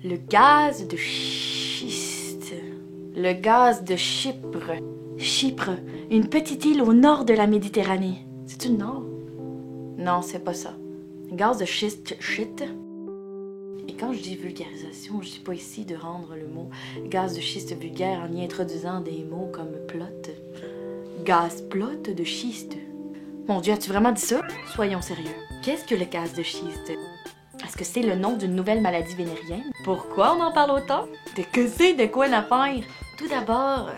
Le gaz de schiste. Le gaz de Chypre. Chypre, une petite île au nord de la Méditerranée. C'est-tu le nord? Non, c'est pas ça. Gaz de schiste, shit. Et quand je dis vulgarisation, je dis pas ici de rendre le mot gaz de schiste vulgaire en y introduisant des mots comme plot. Gaz plot de schiste. Mon Dieu, as-tu vraiment dit ça? Soyons sérieux. Qu'est-ce que le gaz de schiste? Est-ce que c'est le nom d'une nouvelle maladie vénérienne? Pourquoi on en parle autant? Que c'est de quoi l'affaire? Tout d'abord,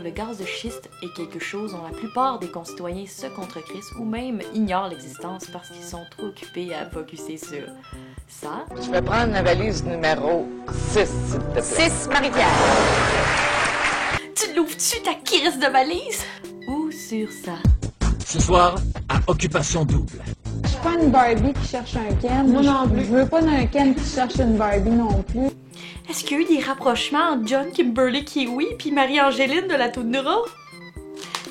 le gaz de schiste est quelque chose dont la plupart des concitoyens se contrecrissent ou même ignorent l'existence parce qu'ils sont trop occupés à focusser sur ça. Je vais prendre la valise numéro 6, s'il te plaît. 6, Marie-Pierre. Tu l'ouvres-tu ta crise de valise? Ou sur ça. Ce soir, à occupation double. Je suis pas une Barbie qui cherche un Ken. Moi non plus. Je veux pas d'un Ken qui cherche une Barbie non plus. Est-ce qu'il y a eu des rapprochements entre John Kimberly Kiwi puis Marie-Angéline de la Toundra?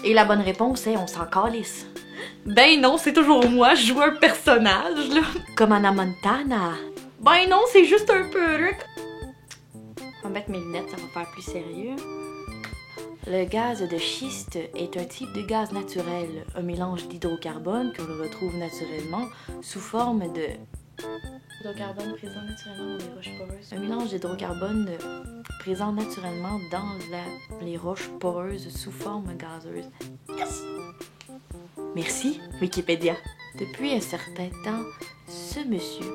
Et la bonne réponse est on s'en calisse. Ben non, c'est toujours moi, je joue un personnage, là. Comme Anna Montana. Ben non, c'est juste un perruque. Je vais mettre mes lunettes, ça va faire plus sérieux. Le gaz de schiste est un type de gaz naturel, un mélange d'hydrocarbone que l'on retrouve naturellement sous forme de... Hydrocarbone présent naturellement dans les roches poreuses. Un mélange d'hydrocarbone présent naturellement dans les roches poreuses sous forme gazeuse. Yes! Merci, Wikipédia. Depuis un certain temps, ce monsieur,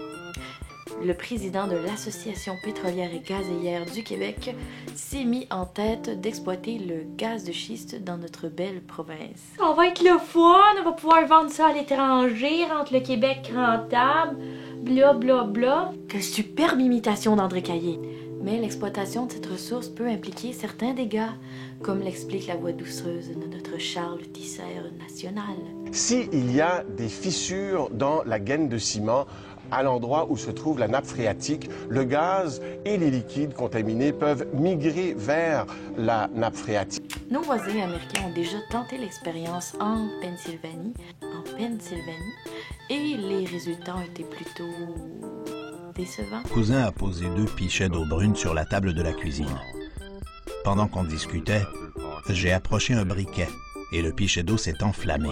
le président de l'Association pétrolière et gazière du Québec, s'est mis en tête d'exploiter le gaz de schiste dans notre belle province. On va être le fun, on va pouvoir vendre ça à l'étranger, rendre le Québec rentable, bla bla bla. Quelle superbe imitation d'André Caillé. Mais l'exploitation de cette ressource peut impliquer certains dégâts, comme l'explique la voix doucereuse de notre Charles Tissère national. S'il y a des fissures dans la gaine de ciment, à l'endroit où se trouve la nappe phréatique, le gaz et les liquides contaminés peuvent migrer vers la nappe phréatique. Nos voisins américains ont déjà tenté l'expérience en Pennsylvanie, et les résultats ont été plutôt décevants. Mon cousin a posé 2 pichets d'eau brune sur la table de la cuisine. Pendant qu'on discutait, j'ai approché un briquet et le pichet d'eau s'est enflammé.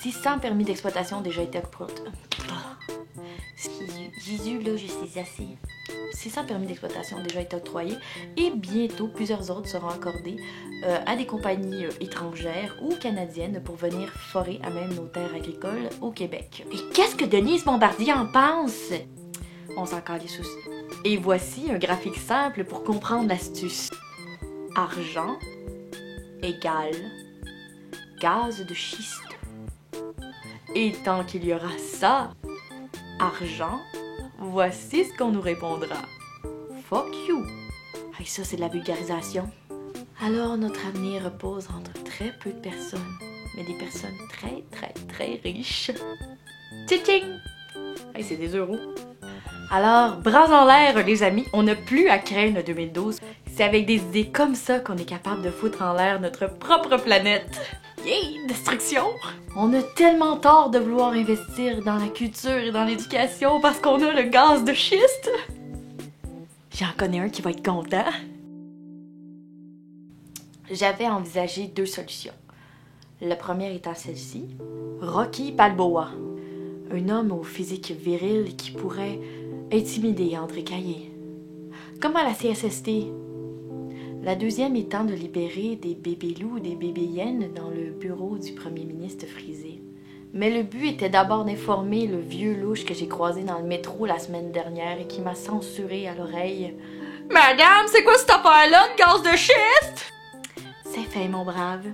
600 permis d'exploitation ont déjà été octroyés. Jésus, là, je sais assez. 600 permis d'exploitation ont déjà été octroyés et bientôt plusieurs autres seront accordés à des compagnies étrangères ou canadiennes pour venir forer à même nos terres agricoles au Québec. Et qu'est-ce que Denise Bombardier en pense? On s'en calisse aussi. Et voici un graphique simple pour comprendre l'astuce. Argent égale gaz de schiste. Et tant qu'il y aura ça, argent, voici ce qu'on nous répondra. Fuck you. Hey, ça, c'est de la vulgarisation. Alors, notre avenir repose entre très peu de personnes, mais des personnes très, très, très riches. Tching! Hey, c'est des euros. Alors, bras en l'air, les amis, on n'a plus à craindre 2012. C'est avec des idées comme ça qu'on est capable de foutre en l'air notre propre planète. Yay! Destruction! On a tellement tort de vouloir investir dans la culture et dans l'éducation parce qu'on a le gaz de schiste. J'en connais un qui va être content. J'avais envisagé 2 solutions. La première étant celle-ci. Rocky Balboa. Un homme au physique viril qui pourrait intimider André Caillé. Comme à la CSST. La deuxième étant de libérer des bébés loups ou des bébés hyènes dans le bureau du premier ministre Frisé. Mais le but était d'abord d'informer le vieux louche que j'ai croisé dans le métro la semaine dernière et qui m'a censuré à l'oreille. « Madame, c'est quoi cette affaire-là de gaz de schiste? » C'est fait, mon brave.